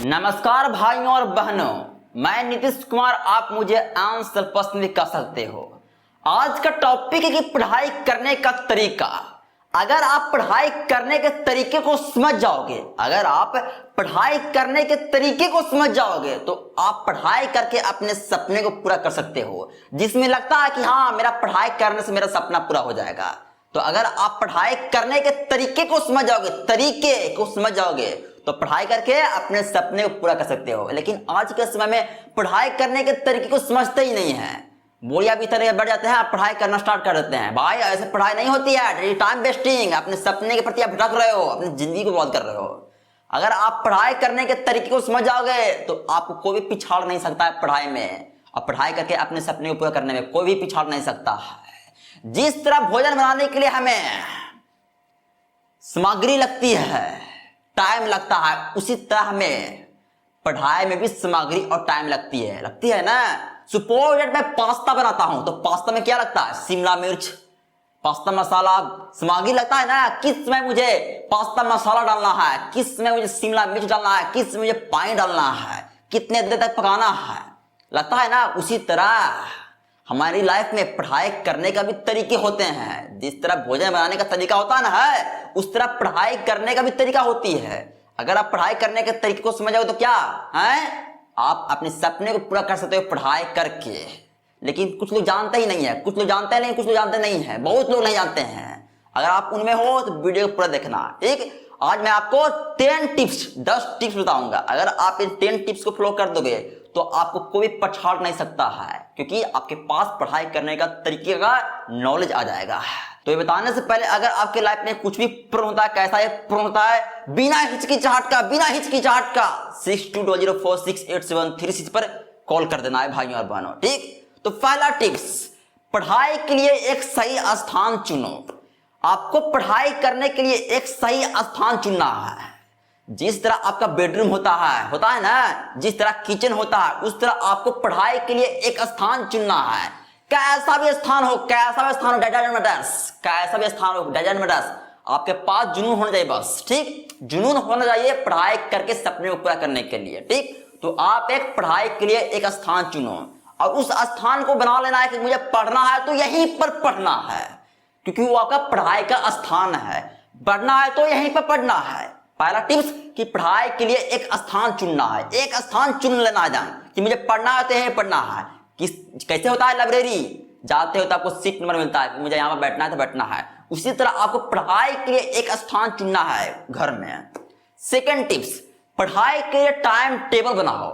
नमस्कार भाइयों और बहनों, मैं नीतीश कुमार। आप मुझे आंसर पसंद कर सकते हो। आज का टॉपिक है कि पढ़ाई करने का तरीका। अगर आप पढ़ाई करने के तरीके को समझ जाओगे, अगर आप पढ़ाई करने के तरीके को समझ जाओगे तो आप पढ़ाई करके अपने सपने को पूरा कर सकते हो। जिसमें लगता है कि हाँ, मेरा पढ़ाई करने से मेरा सपना पूरा हो जाएगा, तो अगर आप पढ़ाई करने के तरीके को समझ जाओगे तो पढ़ाई करके अपने सपने को पूरा कर सकते हो। लेकिन आज के समय में पढ़ाई करने के तरीके को समझते ही नहीं है। बोलिया भी तरह बढ़ जाते हैं, आप पढ़ाई करना स्टार्ट कर देते हैं। भाई ऐसे पढ़ाई नहीं होती है, टाइम वेस्टिंग। अपने सपने के प्रति आप भटक रहे हो, अपनी जिंदगी को बर्बाद कर रहे हो। अगर आप पढ़ाई करने के तरीके को समझ जाओगे तो आपको कोई भी पिछाड़ नहीं सकता है पढ़ाई में। और पढ़ाई करके अपने सपने को पूरा करने में कोई भी पिछाड़ नहीं सकता है। जिस तरह भोजन बनाने के लिए हमें सामग्री लगती है, टाइम लगता है, उसी तरह हमें पढ़ाई में भी सामग्री और टाइम लगती है ना। सपोज मैं पास्ता बनाता हूं तो पास्ता में क्या लगता है? शिमला मिर्च, पास्ता मसाला, सामग्री लगता है ना। किस समय मुझे पास्ता मसाला डालना है, किस समय मुझे शिमला मिर्च डालना है, किस समय मुझे पानी डालना है, कितने देर तक पकाना है, लगता है ना। उसी तरह हमारी लाइफ में पढ़ाई करने का भी तरीके होते हैं। जिस तरह भोजन बनाने का तरीका होता है ना, उस तरह पढ़ाई करने का भी तरीका होती है। अगर आप पढ़ाई करने के तरीके को समझ जाओ तो क्या है, आप अपने सपने को पूरा कर सकते हो पढ़ाई करके। लेकिन कुछ लोग जानते ही नहीं है, कुछ लोग जानते नहीं, कुछ लोग जानते नहीं है, बहुत लोग नहीं जानते हैं। अगर आप उनमें हो तो वीडियो को पूरा देखना, ठीक। आज मैं आपको 10 टिप्स बताऊंगा। अगर आप इन 10 टिप्स को फॉलो कर दोगे तो आपको कोई पछाड़ नहीं सकता है, क्योंकि आपके पास पढ़ाई करने का तरीके का नॉलेज आ जाएगा। तो ये बताने से पहले, अगर आपके लाइफ में कुछ भी प्रॉब्लम होता है, कैसा ये प्रॉब्लम होता है, बिना हिचकिचाहट का 62046873 पर कॉल कर देना है भाइयों और बहनों, ठीक। तो पहला टिप्स, पढ़ाई के लिए एक सही स्थान चुनो। आपको पढ़ाई करने के लिए एक सही स्थान चुनना है। जिस तरह आपका बेडरूम होता है ना, जिस तरह किचन होता है, उस तरह आपको पढ़ाई के लिए एक स्थान चुनना है। कैसा भी स्थान हो, डजंट मैटर्स, आपके पास जुनून होना चाहिए, बस, ठीक। जुनून होना चाहिए पढ़ाई करके सपने को पूरा करने के लिए, ठीक। तो आप एक पढ़ाई के लिए एक स्थान चुनो और उस स्थान को बना लेना है कि मुझे पढ़ना है तो यहीं पर पढ़ना है, क्योंकि वो आपका पढ़ाई का स्थान है। पढ़ना है तो यहीं पर पढ़ना है। पहला टिप्स कि पढ़ाई के लिए एक स्थान चुनना है, एक स्थान चुन लेना है कि मुझे पढ़ना है तो यहीं पढ़ना है। कैसे होता है, लाइब्रेरी जाते हो तो आपको सीट नंबर मिलता है कि मुझे यहाँ पर बैठना है तो बैठना है। उसी तरह आपको पढ़ाई के लिए एक स्थान चुनना है घर में। सेकंड टिप्स, पढ़ाई के लिए टाइम टेबल बनाओ।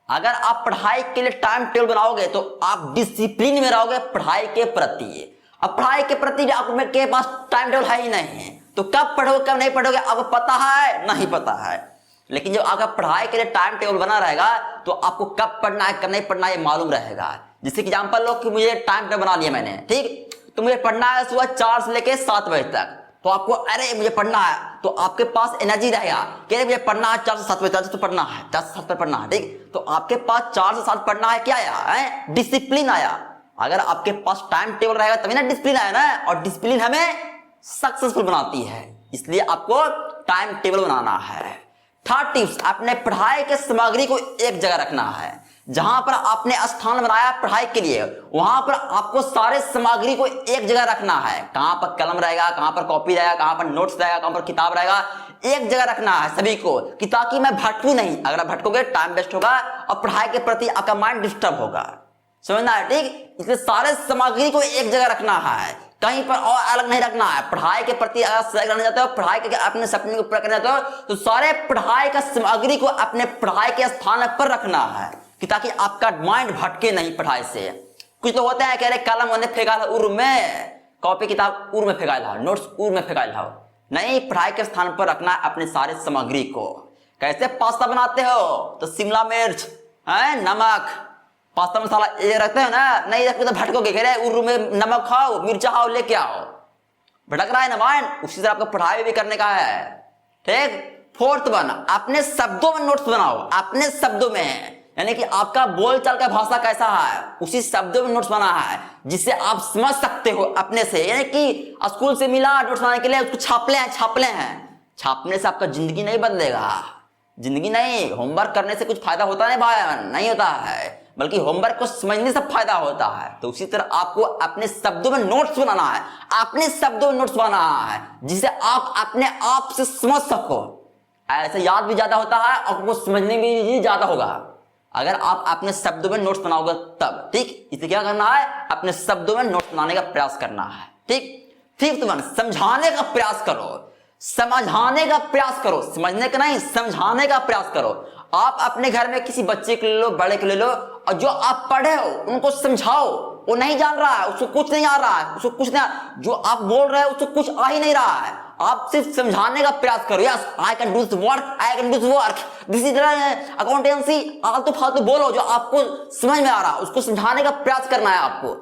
अगर आप पढ़ाई के लिए टाइम टेबल बनाओगे तो आप डिसिप्लिन में रहोगे पढ़ाई के प्रति। अब पढ़ाई के प्रति आपके पास टाइम टेबल है ही नहीं, तो कब पढ़ोगे कब नहीं पढ़ोगे आपको पता है? नहीं पता है। लेकिन जब आपका पढ़ाई के लिए टाइम टेबल बना रहेगा तो आपको कब पढ़ना है कब नहीं पढ़ना है मालूम रहेगा। जैसे कि एग्जांपल लो कि मुझे टाइम टेबल बना लिया मैंने, ठीक। तो मुझे पढ़ना है सुबह 4 से लेकर 7 बजे तक। तो आपको अरे मुझे पढ़ना है, तो आपके पास एनर्जी रहेगा कि मुझे पढ़ना है 4 से 7 बजे तक, तो पढ़ना है 4 से 7 पर पढ़ना है, ठीक। तो आपके पास 4 से 7 पढ़ना है, क्या आया? डिसिप्लिन आया। अगर आपके पास टाइम टेबल रहेगा तभी ना डिसिप्लिन आया ना, और डिसिप्लिन हमें सक्सेसफुल बनाती है। इसलिए आपको टाइम टेबल बनाना है। थर्ड टिप्स, अपने पढ़ाई के सामग्री को एक जगह रखना है। जहां पर आपने स्थान बनाया पढ़ाई के लिए, वहां पर आपको सारे सामग्री को एक जगह रखना है। कहां पर कलम रहेगा, कहां पर कॉपी रहेगा, कहां पर नोट्स रहेगा, कहां पर किताब रहेगा, एक जगह रखना है सभी को, कि ताकि मैं भटकूं नहीं। अगर आप भटकोगे टाइम वेस्ट होगा और पढ़ाई के प्रति आपका माइंड डिस्टर्ब होगा, समझना है, ठीक। इसलिए सारे सामग्री को एक जगह रखना है, कहीं पर और अलग नहीं रखना है। पढ़ाई के प्रति अगर सजग रहना चाहते हो, पढ़ाई के अपने सपने को पूरा करना चाहते हो, तो सारे पढ़ाई का सामग्री को अपने पढ़ाई के स्थान पर रखना है, कि ताकि आपका माइंड भटके नहीं पढ़ाई से। कुछ लोग होते हैं कह रहे कलम उन्हें फेंका था उर में, कॉपी किताब उर में फेंका था, नोट्स उर में फेंका था। नहीं, पढ़ाई के स्थान पर रखना है अपने सारे सामग्री को। कैसे पास्ता बनाते हो तो शिमला मिर्च है, नमक, पास्ता मसाला ये रखते हो ना, नहीं रखते तो भटकोगे। कह रहे उर्दू में नमक खाओ, मिर्चा खाओ, लेके आओ, भटक रहा है ना माइंड। उसी तरह आपको पढ़ाई भी करने का है, ठीक। फोर्थ वन, अपने शब्दों में नोट्स बनाओ, अपने शब्दों में, यानी कि आपका बोलचाल का भाषा कैसा है उसी शब्दों में नोट्स बना है, जिससे आप समझ सकते हो अपने से। यानी कि स्कूल से मिला नोट्स बनाने के लिए, उसको छापले हैं। छापने से आपका जिंदगी नहीं बदलेगा, जिंदगी नहीं, होमवर्क करने से कुछ फायदा होता नहीं भाई, नहीं होता है, बल्कि होमवर्क को समझने से फायदा होता है। तो उसी तरह आपको अपने शब्दों में नोट्स बनाना है, अपने शब्दों में नोट्स बनाना है जिसे आप अपने आप से समझ सको। ऐसे याद भी ज्यादा होता है और आपको समझने भी ज्यादा होगा अगर आप अपने शब्दों में नोट्स बनाओगे तब। ठीक, इसे क्या करना है, अपने शब्दों में नोट्स बनाने का प्रयास करना है। ठीक, फिफ्थ वन, समझाने का प्रयास करो, समझाने का प्रयास करो, समझने का नहीं, समझाने का प्रयास करो। आप अपने घर में किसी बच्चे के ले लो, बड़े के ले लो, और जो आप पढ़े हो उनको समझाओ। वो नहीं जान रहा है, उसको कुछ नहीं आ रहा है, उसको कुछ नहीं, जो आप बोल रहे हो उसको कुछ आ ही नहीं रहा है, आप सिर्फ समझाने का प्रयास करो। Yes, I can do this work, I can do this work, this is accountancy, आलतू फालतू बोलो, जो आपको समझ में आ रहा है उसको समझाने का प्रयास करना है आपको,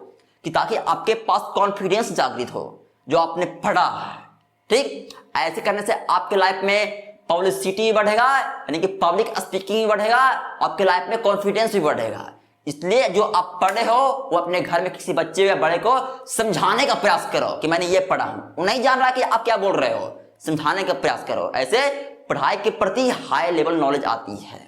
कि ताकि आपके पास कॉन्फिडेंस जागृत हो जो आपने पढ़ा है। ठीक, ऐसे करने से आपके लाइफ में पब्लिसिटी बढ़ेगा, यानी कि पब्लिक स्पीकिंग बढ़ेगा, आपके लाइफ में कॉन्फिडेंस भी बढ़ेगा। इसलिए जो आप पढ़े हो वो अपने घर में किसी बच्चे या बड़े को समझाने का प्रयास करो कि मैंने ये पढ़ा हूं, वो नहीं जान रहा कि आप क्या बोल रहे हो, समझाने का प्रयास करो। ऐसे पढ़ाई के प्रति हाई लेवल नॉलेज आती है।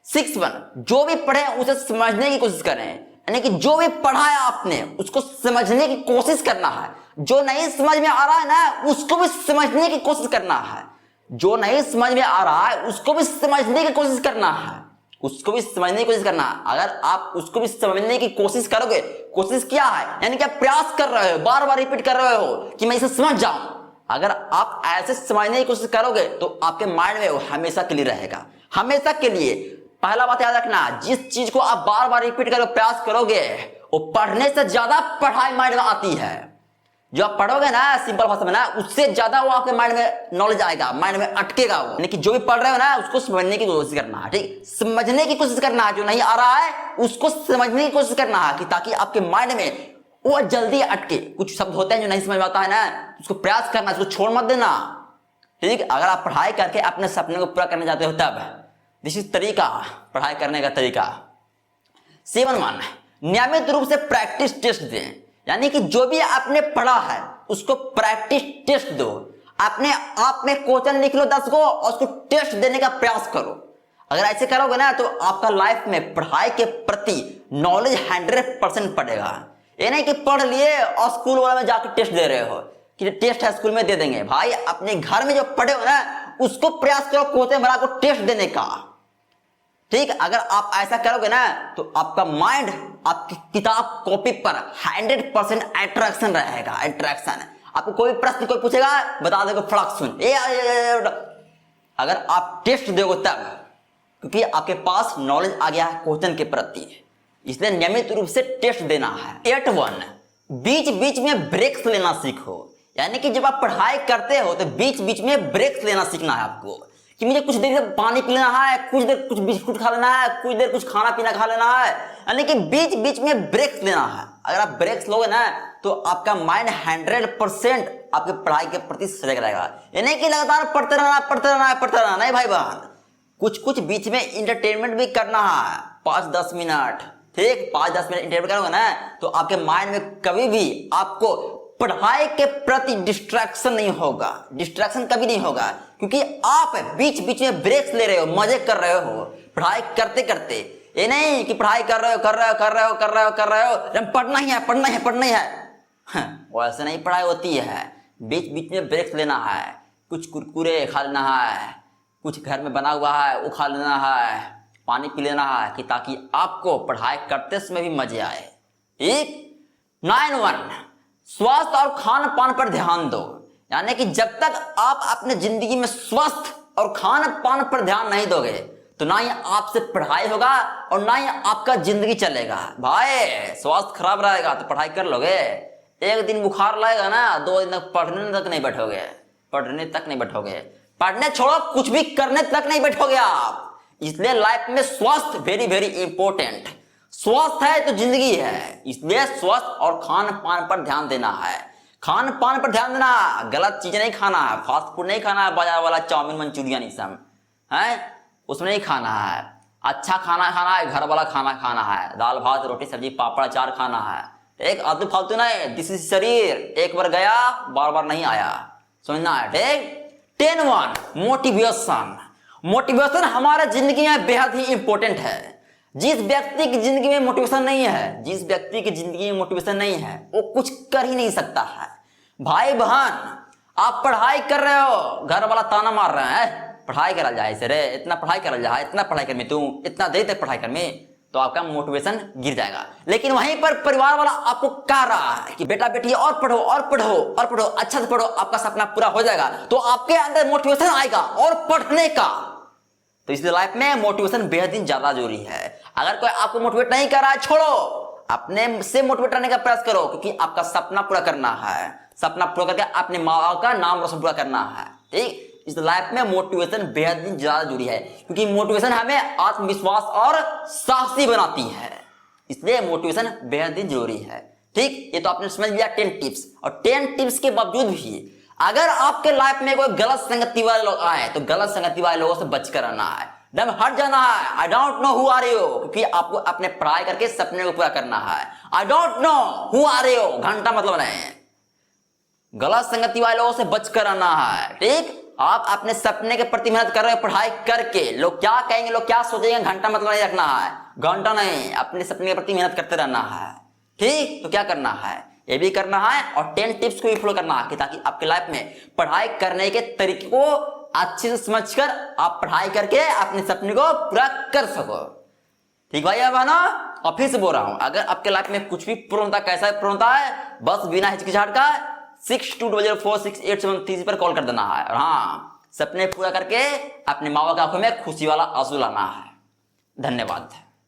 6 वन, जो भी पढ़े उसे समझने की कोशिश करें, यानी कि जो भी पढ़ा है आपने उसको समझने की कोशिश करना है। जो नहीं समझ में आ रहा है ना उसको भी समझने की कोशिश करना है, जो नहीं समझ में आ रहा है उसको भी समझने की कोशिश करना है, उसको भी समझने की कोशिश करना है। अगर आप उसको भी समझने की कोशिश करोगे, कोशिश क्या है, यानी कि आप प्रयास कर रहे हो, बार बार रिपीट कर रहे हो कि मैं इसे समझ जाऊं। अगर आप ऐसे समझने की कोशिश करोगे तो आपके माइंड में वो हमेशा के लिए रहेगा, हमेशा के लिए। पहला बात याद रखना, जिस चीज को आप बार बार रिपीट करोगे, प्रयास करोगे, वो पढ़ने से ज्यादा पढ़ाई माइंड में आती है। जो आप पढ़ोगे ना सिंपल भाषा में ना, उससे ज्यादा वो आपके माइंड में नॉलेज आएगा, माइंड में अटकेगा वो। यानी कि जो भी पढ़ रहे हो ना उसको समझने की कोशिश करना है। ठीक, समझने की कोशिश करना है, जो नहीं आ रहा है उसको समझने की कोशिश करना है, कि ताकि आपके माइंड में वो जल्दी अटके। कुछ शब्द होते हैं जो नहीं समझ में आता है ना, उसको प्रयास करना, उसको छोड़ मत देना। ठीक, अगर आप पढ़ाई करके अपने सपने को पूरा करना चाहते हो तब दिस इज तरीका, पढ़ाई करने का तरीका। 7 वन, नियमित रूप से प्रैक्टिस टेस्ट दें, यानी कि जो भी आपने पढ़ा है उसको प्रैक्टिस टेस्ट दो। अपने आप में क्वेश्चन लिख लो 10 को और उसको टेस्ट देने का प्रयास करो। अगर ऐसे करोगे ना तो आपका लाइफ में पढ़ाई के प्रति नॉलेज 100% बढ़ेगा। ये नहीं कि पढ़ लिए और स्कूल वाले में जाकर टेस्ट दे रहे हो कि टेस्ट है स्कूल में दे देंगे। भाई अपने घर में जो पढ़े हो ना उसको प्रयास करो क्वेश्चन बना को टेस्ट देने का। ठीक, अगर आप ऐसा करोगे ना तो आपका माइंड आपकी किताब कॉपी पर 100% अट्रैक्शन रहेगा, अट्रैक्शन। आपको कोई प्रश्न कोई पूछेगा बता देगा फड़क सुन अगर आप टेस्ट दोगे तब, क्योंकि आपके पास नॉलेज आ गया है क्वेश्चन के प्रति, इसलिए नियमित रूप से टेस्ट देना है। 8 वन, बीच बीच में ब्रेक्स लेना सीखो, यानी कि जब आप पढ़ाई करते हो तो बीच बीच में ब्रेक्स लेना सीखना है आपको, कि मुझे कुछ देर पानी पी लेना है, कुछ देर कुछ बिस्कुट खा लेना है, कुछ देर कुछ खाना पीना खा लेना है, यानी कि बीच बीच में ब्रेक्स लेना है। अगर आप ब्रेक्स लोगे ना तो आपका माइंड 100% आपके पढ़ाई के प्रति सजग रहेगा। ये नहीं कि लगातार पढ़ते रहना नहीं भाई बहन, कुछ कुछ बीच में इंटरटेनमेंट भी करना है, 5-10 मिनट। ठीक, 5-10 मिनट इंटरटेनमेंट करोगे ना तो आपके माइंड में कभी भी आपको पढ़ाई के प्रति डिस्ट्रैक्शन नहीं होगा, डिस्ट्रैक्शन कभी नहीं होगा, क्योंकि आप बीच बीच में ब्रेक्स ले रहे हो, मजे कर रहे हो पढ़ाई करते करते। ये नहीं कि पढ़ाई कर रहे हो पढ़ना ही है वैसे नहीं पढ़ाई होती है। बीच बीच में ब्रेक्स लेना है, कुछ कुरकुरे खा लेना है, कुछ घर में बना हुआ है वो खा लेना है, पानी पी लेना है, कि ताकि आपको पढ़ाई करते समय भी मजे आए। ठीक, 9 वन, स्वास्थ्य और खान पान पर ध्यान दो, यानी कि जब तक आप अपने जिंदगी में स्वस्थ और खान पान पर ध्यान नहीं दोगे तो ना ही आपसे पढ़ाई होगा और ना ही आपका जिंदगी चलेगा। भाई स्वास्थ्य खराब रहेगा तो पढ़ाई कर लोगे, एक दिन बुखार लगेगा ना 2 दिन तक पढ़ने तक नहीं बैठोगे, पढ़ने छोड़ो कुछ भी करने तक नहीं बैठोगे आप। इसलिए लाइफ में स्वास्थ्य वेरी वेरी इंपॉर्टेंट। स्वस्थ है तो जिंदगी है, इसलिए स्वस्थ और खान पान पर ध्यान देना है। खान पान पर ध्यान देना, गलत चीजें नहीं खाना है, फास्ट फूड नहीं खाना है, बाजार वाला चाउमीन मंचूरियन ये सब है उसमें नहीं खाना है। अच्छा खाना खाना है, घर वाला खाना खाना है, दाल भात रोटी सब्जी पापड़ अचार खाना है। एक आलतू फालतू नहीं, दिस इज शरीर, एक बार गया बार बार नहीं आया, समझना है। ठीक, 10 वन, मोटिवेशन, मोटिवेशन हमारे जिंदगी में बेहद ही इंपॉर्टेंट है। जिस व्यक्ति की जिंदगी में मोटिवेशन नहीं है, जिस व्यक्ति की जिंदगी में मोटिवेशन नहीं है, वो कुछ कर ही नहीं सकता है। भाई बहन, आप पढ़ाई कर रहे हो, घर वाला ताना मार रहे हैं, पढ़ाई करा जाए से रे, इतना पढ़ाई करा जाए, इतना पढ़ाई कर में, तू इतना देर तक पढ़ाई कर में, तो आपका मोटिवेशन गिर जाएगा। लेकिन वहीं पर परिवार वाला आपको कह रहा है कि बेटा बेटी और पढ़ो और पढ़ो और पढ़ो, अच्छा से पढ़ो, आपका सपना पूरा हो जाएगा, तो आपके अंदर मोटिवेशन आएगा और पढ़ने का। तो इसलिए लाइफ में मोटिवेशन बेहद ही ज्यादा जरूरी है। अगर कोई आपको मोटिवेट नहीं कर रहा है, छोड़ो, अपने से मोटिवेट करने का प्रयास करो, क्योंकि आपका सपना पूरा करना है। सपना पूरा करके अपने माँ बाप का नाम रोशन पूरा करना है। ठीक, इस लाइफ में मोटिवेशन बेहद ही ज्यादा जरूरी है, क्योंकि मोटिवेशन हमें आत्मविश्वास और साहसी बनाती है। इसलिए मोटिवेशन बेहद ही जरूरी है। ठीक, ये तो आपने समझ लिया 10 टिप्स। और 10 टिप्स के बावजूद भी अगर आपके लाइफ में कोई गलत संगति वाले लोग आए, तो गलत संगति वाले लोगों से बच कर रहना है, दम हट जाना है। I don't know who are you, क्योंकि आपको अपने पढ़ाई करके सपने को पूरा करना है। I don't know who are you, घंटा मतलब नहीं। गलत संगति वाले लोगों से बच कर रहना है। ठीक, आप अपने सपने के प्रति मेहनत कर रहे हो पढ़ाई करके, लोग क्या कहेंगे, लोग क्या सोचेंगे, घंटा मतलब नहीं रखना है, घंटा नहीं, अपने सपने के प्रति मेहनत करते रहना है। ठीक, तो क्या करना है, ये भी करना है और 10 टिप्स को भी फॉलो करना है, ताकि आपके लाइफ में पढ़ाई करने के तरीके को अच्छे से समझकर आप पढ़ाई करके अपने सपने को पूरा कर सको। ठीक भाई, अब ना और फिर से बोल रहा हूं, अगर आपके लाइफ में कुछ भी प्रॉब्लम था, कैसा प्रॉब्लम था, बस बिना हिचकिचाहट का 62004687 पर कॉल कर देना है। और हाँ, सपने पूरा करके अपने माँ बाप की आंखों में खुशी वाला आंसू लाना है। धन्यवाद।